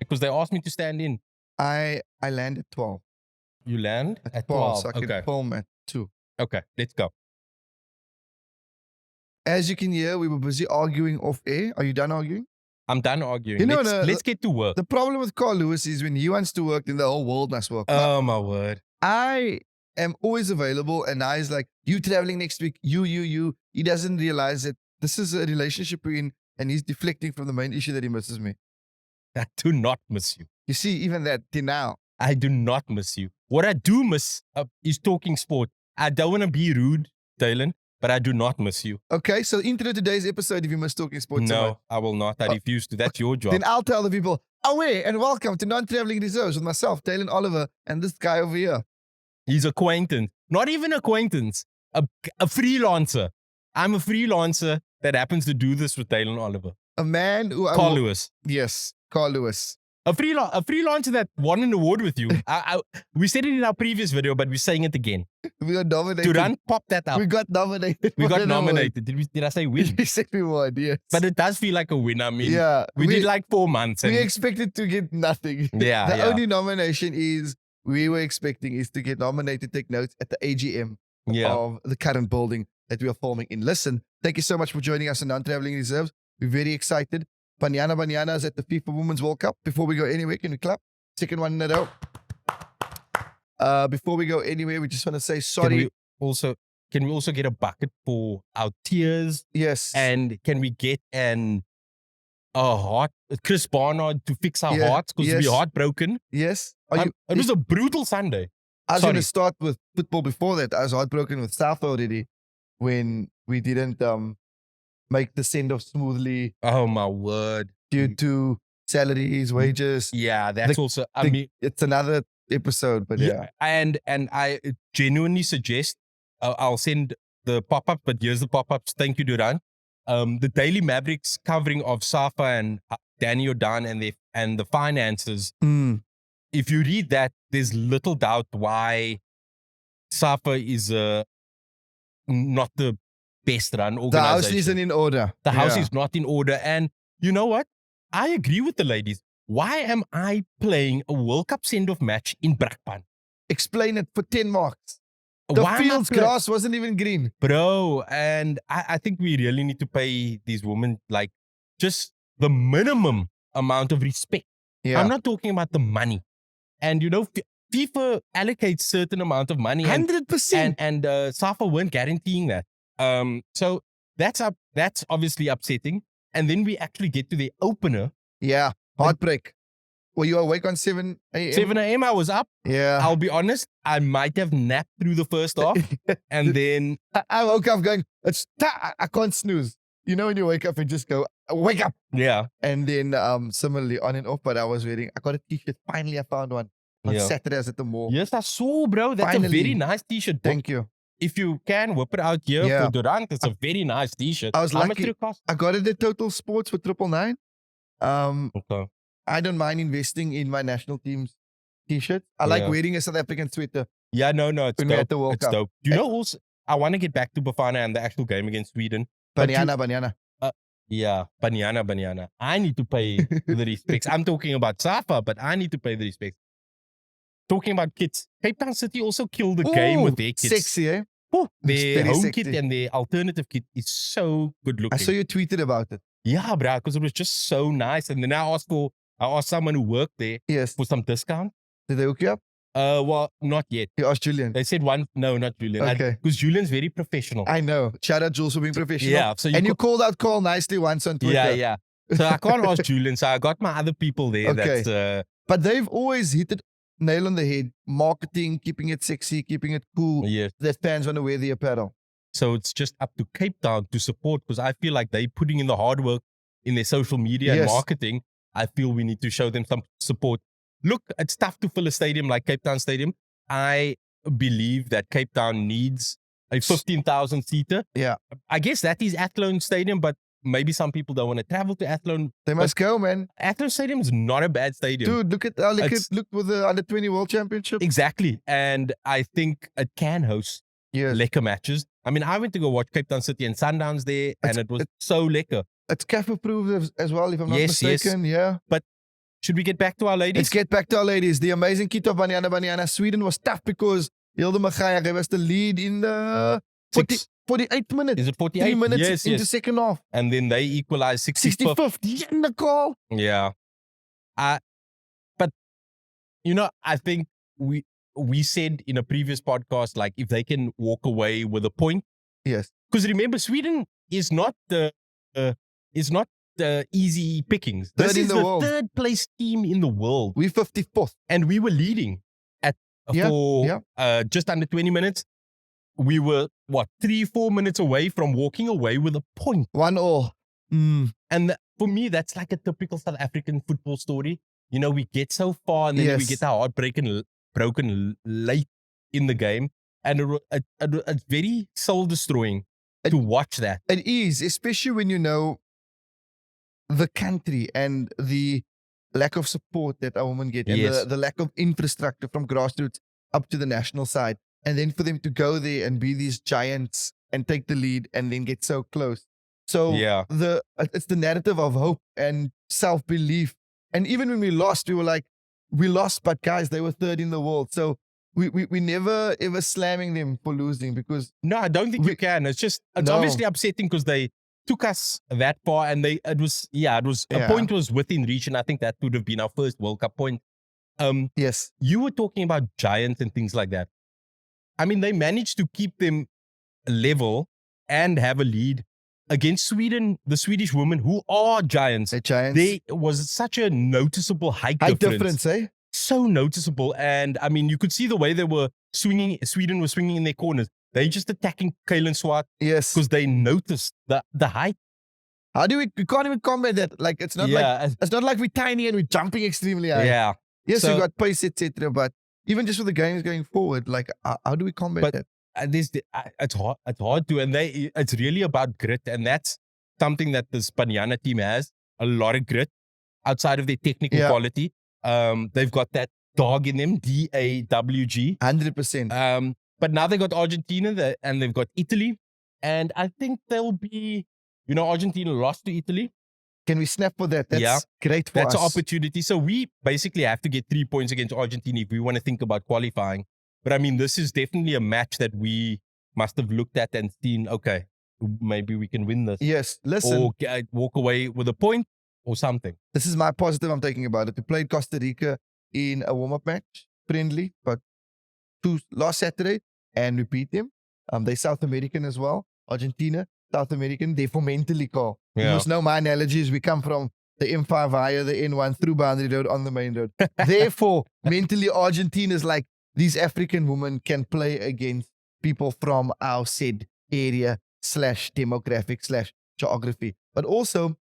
Because they asked me to stand in. I land at 12. You land At 12, so I can Okay. film at 2. Okay, let's go. As you can hear, we were busy arguing off air. Are you done arguing? I'm done arguing. You know, let's get to work. The problem with Carl Lewis is when he wants to work, then the whole world must work. Oh, my word. I am always available, and I is like, you traveling next week, you. He doesn't realize that this is a relationship we're in, and he's deflecting from the main issue that he misses me. I do not miss you. You see, even that till now. I do not miss you. What I do miss is talking sport. I don't want to be rude, Dylan, but I do not miss you. Okay, so into today's episode if you miss talking sports. No, I will not. I refuse to. That's your job. Then I'll tell the people, away and welcome to Non-Traveling Reserves with myself, Desiree Oliver, and this guy over here. He's acquaintance. Not even acquaintance. A freelancer. I'm a freelancer that happens to do this with Desiree Oliver. A man who... Carl Lewis. Yes, Carl Lewis. A freelancer that won an award with you. We said it in our previous video, but we're saying it again. We got nominated. Duran, pop that up. We got nominated. We got nominated. Did I say win? We said we won, yes. But it does feel like a win. I mean, yeah, we did like 4 months. We expected to get nothing. Yeah, the only nomination we were expecting is to get nominated, take notes at the AGM of the current building that we are forming in. Listen, thank you so much for joining us on Non-Traveling Reserves. We're very excited. Banyana Banyana is at the FIFA Women's World Cup. Before we go anywhere, can we clap? Second one in a row. Before we go anywhere, we just want to say sorry. Can we also get a bucket for our tears? Yes. And can we get Chris Barnard to fix our hearts because we're heartbroken? Yes. It was a brutal Sunday. I was going to start with football before that. I was heartbroken with SAFA already when we didn't make the send-off smoothly. Oh, my word. Due to salaries, wages. Yeah, that's I mean, it's another episode, but yeah. And I genuinely suggest, I'll send the pop-up, but here's the pop-ups. Thank you, Duran. The Daily Mavericks covering of SAFA and Danny O'Dan and the finances. If you read that, there's little doubt why SAFA is not the best run organization. The house isn't in order. The house is not in order. And you know what? I agree with the ladies. Why am I playing a World Cup send-off match in Brakpan? Explain it for 10 marks. The field's grass wasn't even green. Bro, and I think we really need to pay these women like just the minimum amount of respect. Yeah. I'm not talking about the money. And you know, FIFA allocates certain amount of money. 100%. And SAFA weren't guaranteeing that. So that's obviously upsetting. And then we actually get to the opener. Yeah, Heartbreak. Were you awake on 7 a.m.? 7 a.m. I was up. Yeah. I'll be honest, I might have napped through the first half. And then I woke up going, I can't snooze. You know when you wake up and just go, wake up. Yeah. And then similarly on and off, but I got a t-shirt. Finally, I found one. On Saturday I was at the mall. Yes, I saw, bro. That's a very nice t-shirt. Thank you. If you can, whip it out here for Durant. It's a very nice t-shirt. I was lucky. I got it at Total Sports for 999. Okay. I don't mind investing in my national team's t-shirt. I like wearing a South African sweater. Yeah, no, it's dope. At the World Cup. Dope. Do you know also, I want to get back to Bafana and the actual game against Sweden. Banyana. Yeah, Banyana. I need to pay the respects. I'm talking about SAFA, but I need to pay the respects. Talking about kits, Cape Town City also killed the game with their kits. Sexy, eh? Their home kit and their alternative kit is so good looking. I saw you tweeted about it. Yeah, bro, because it was just so nice. And then I asked someone who worked there for some discount. Did they hook you up? Well, not yet. You asked Julian. They said no, not Julian. Okay. Because Julian's very professional. I know. Shout out Jules for being professional. Yeah. So you called out Carl nicely once on Twitter. Yeah. So I can't ask Julian. So I got my other people there. Okay. But they've always hit it nail on the head. Marketing, keeping it sexy, keeping it cool. Yes. That fans want to wear the apparel. So it's just up to Cape Town to support, because I feel like they're putting in the hard work in their social media and marketing. I feel we need to show them some support. Look, it's tough to fill a stadium like Cape Town Stadium. I believe that Cape Town needs a 15,000 seater. Yeah. I guess that is Athlone Stadium, but maybe some people don't want to travel to Athlone. They must go, man. Athlone Stadium is not a bad stadium. Dude, look with the Under 20 World Championship. Exactly. And I think it can host lekker matches. I mean, I went to go watch Cape Town City and Sundowns there, and it was so lekker. It's CAF approved as well, if I'm not mistaken. Yeah. But Should we get back to our ladies? Let's get back to our ladies. The amazing kit of Banyana Banyana. Sweden was tough because Hilde Magaya gave us the lead in the 48th minute. Is it 48? 3 minutes Yes, into second half. And then they equalized 65th. 65th. Yeah, Nicole. Yeah. But, I think we said in a previous podcast, like, if they can walk away with a point. Yes. Because remember, Sweden is not the easy pickings. This is the third place team in the world. We're 54th. And we were leading for just under 20 minutes. We were, 3-4 minutes away from walking away with a point. 1-1. And for me, that's like a typical South African football story. We get so far and then we get our heart broken late in the game. And it's very soul-destroying to watch that. It is, especially when you know the country and the lack of support that our women get, and the lack of infrastructure from grassroots up to the national side. And then for them to go there and be these giants and take the lead and then get so close. So it's the narrative of hope and self-belief. And even when we lost, we were like, we lost, but guys, they were third in the world. So we never ever slamming them for losing, because no, I don't think you can. It's obviously upsetting because they took us that far, and a point was within reach, and I think that would have been our first World Cup point. Yes, you were talking about giants and things like that. I mean, they managed to keep them level and have a lead against Sweden, the Swedish women, who are giants. They're giants. There was such a noticeable height difference. Eh? So noticeable. And I mean, you could see the way they were swinging. Sweden was swinging in their corners. They just attacking Kaylin Swart. Yes. Because they noticed the height. How do we can't even combat that. Like, it's not like we're tiny and we're jumping extremely high. Yeah. Yes, we got pace, etc. But even just with the games going forward, like, how do we combat that? It's hard to, and it's really about grit, and that's something that this Banyana team has, a lot of grit outside of their technical quality. They've got that dog in them, DAWG. 100%. But now they got Argentina and they've got Italy, and I think they'll be, Argentina lost to Italy. Can we snap for that? That's great for us. That's an opportunity. So we basically have to get 3 points against Argentina if we want to think about qualifying. But I mean, this is definitely a match that we must have looked at and seen, okay, maybe we can win this. Yes, listen. Or walk away with a point or something. This is my positive I'm taking about it. We played Costa Rica in a warm-up match, friendly, but last Saturday, and we beat them. They're South American as well. Argentina, South American. Therefore, mentally, Carl. You must know my analogies. We come from the M5 via the N1 through Boundary Road on the main road. Therefore, mentally, Argentina's like, these African women can play against people from our said area /demographic /geography. But also,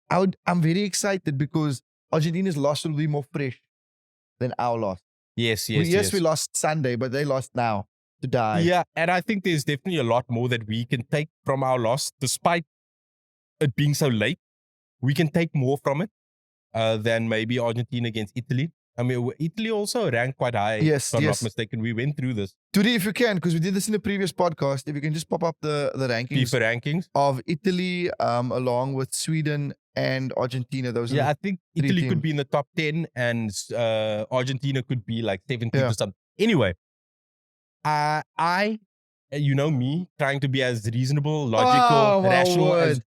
I'm very excited because Argentina's loss will be more fresh than our loss. Yes. We lost Sunday, but they lost now to die. Yeah, and I think there's definitely a lot more that we can take from our loss, despite it being so late. We can take more from it than maybe Argentina against Italy. I mean, Italy also ranked quite high. Yes, if I'm not mistaken. We went through this. Today, if you can, because we did this in the previous podcast, if you can just pop up the rankings. FIFA rankings. Of Italy along with Sweden and Argentina. Those I think Italy could be in the top 10 and Argentina could be like 17 or something. Anyway, me, trying to be as reasonable, logical, rational as...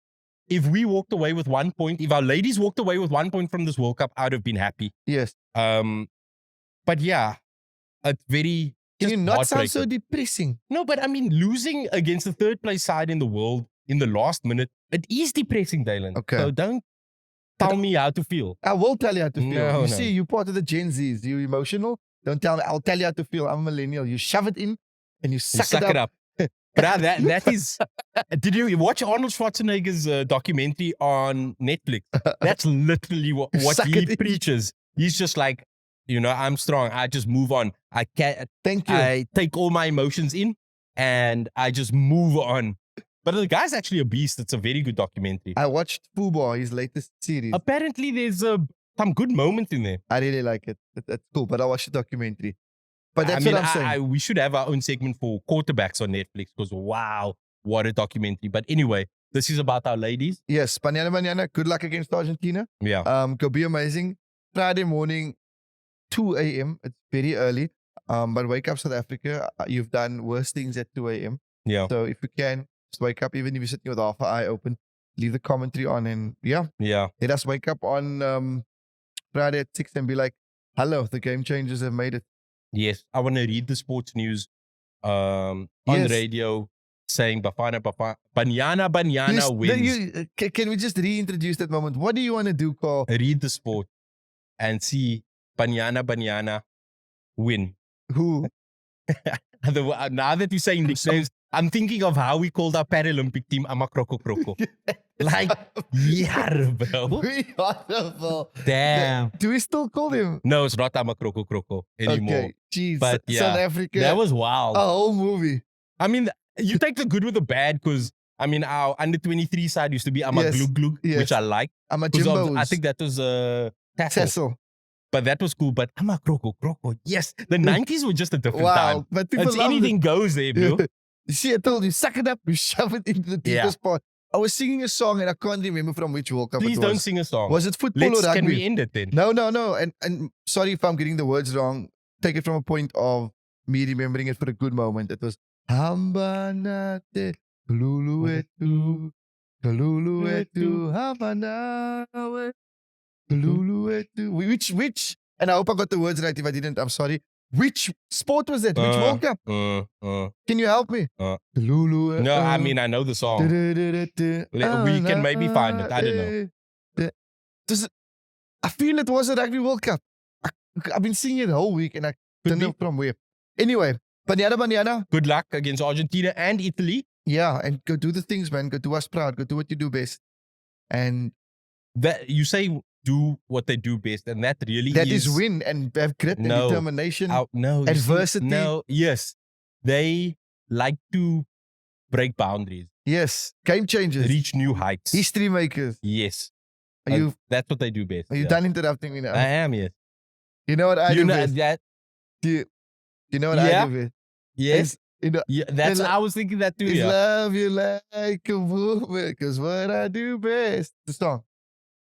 If we walked away with 1 point, if our ladies walked away with 1 point from this World Cup, I would have been happy. Yes. But yeah, it's very... Can you not sound so depressing? No, but I mean, losing against the third place side in the world in the last minute, it is depressing, Dylan. Okay. So don't tell me how to feel. I will tell you how to feel. No, see, you're part of the Gen Zs. You're emotional. Don't tell me. I'll tell you how to feel. I'm a millennial. You shove it in and you suck it up. But that is... Did you watch Arnold Schwarzenegger's documentary on Netflix? That's literally what he preaches. He's just like, I'm strong. I just move on. I can't. Thank you. I take all my emotions in and I just move on. But the guy's actually a beast. It's a very good documentary. I watched Fubo, his latest series. Apparently, there's some good moments in there. I really like it. That's cool. But I watched the documentary. But that's what I'm saying. We should have our own segment for quarterbacks on Netflix because wow, what a documentary. But anyway, this is about our ladies. Yes, Banyana Banyana, good luck against Argentina. Yeah. Go be amazing. Friday morning, 2 a.m. It's very early. But wake up, South Africa. You've done worse things at 2 a.m. Yeah. So if you can, just wake up, even if you're sitting with half an eye open, leave the commentary on, and let us wake up on Friday at 6 and be like, hello, the game changers have made it. Yes. I want to read the sports news on radio saying Banyana Banyana wins. Can we just reintroduce that moment? What do you want to do, Carl? Read the sport and see Banyana Banyana win. Who? Now that you're saying nicknames, I'm thinking of how we called our Paralympic team Amakroko Kroko. Like, yeah, bro. Wonderful. Damn. Do we still call him? No, it's not Amakroko Kroko anymore. Okay, jeez. But South Africa. That was wild. A whole movie. I mean, you take the good with the bad because, I mean, our under 23 side used to be Amaglug Glug, which I like. Amajimbos. I think that was Tassel. But that was cool. But Amakroko Kroko, yes. The 90s were just a different time. But people anything goes there, bro. You see, I told you, suck it up, you shove it into the deepest part. I was singing a song and I can't remember from which World Cup it was. Please don't sing a song. Was it football or rugby? Can we end it then? No. And sorry if I'm getting the words wrong. Take it from a point of me remembering it for a good moment. It was Hambanate, Kaluluetu, Kaluluetu, Hambanawe, Kaluluetu. Which, and I hope I got the words right. If I didn't, I'm sorry. Which sport was that? Which World Cup? Can you help me? No, I mean, I know the song. We can maybe find it. I don't know. I feel it was a Rugby World Cup. I've been singing it the whole week and I don't know from where. Anyway, Banyana Banyana. Good luck against Argentina and Italy. Yeah, and go do the things, man. Go do us proud. Go do what you do best. And that you say do what they do best, and that really is win and have grit and determination. Adversity. Yes. They like to break boundaries. Yes. Game changers. Reach new heights. History makers. Yes. That's what they do best. Are you done interrupting me now? I am, yes. You know what I do best? Do you know what I do best? Yes. That's I was thinking that too. Love you like a woman, because what I do best. The song.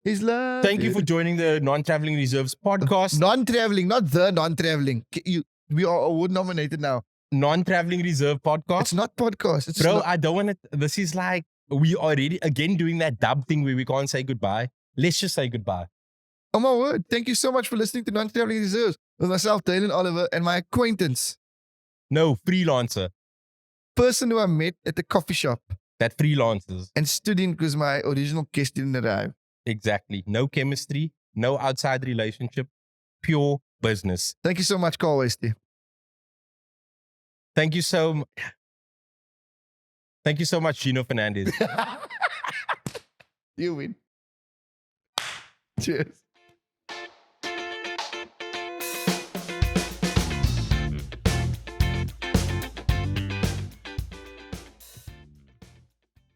Is love. Thank you for joining the Non-Traveling Reserves podcast. Non-traveling, not the non-traveling. We are award nominated now. Non-Traveling Reserve podcast. It's not podcast. Bro, I don't want it. This is like, we already, again, doing that dub thing where we can't say goodbye. Let's just say goodbye. Oh my word. Thank you so much for listening to Non-Traveling Reserves with myself, Dalin Oliver, and my acquaintance. No, freelancer. Person who I met at the coffee shop. That freelancers. And stood in because my original guest didn't arrive. Exactly. No chemistry, no outside relationship, pure business. Thank you so much, Carl Westy. Thank you so much, Gino Fernandez. You win. Cheers.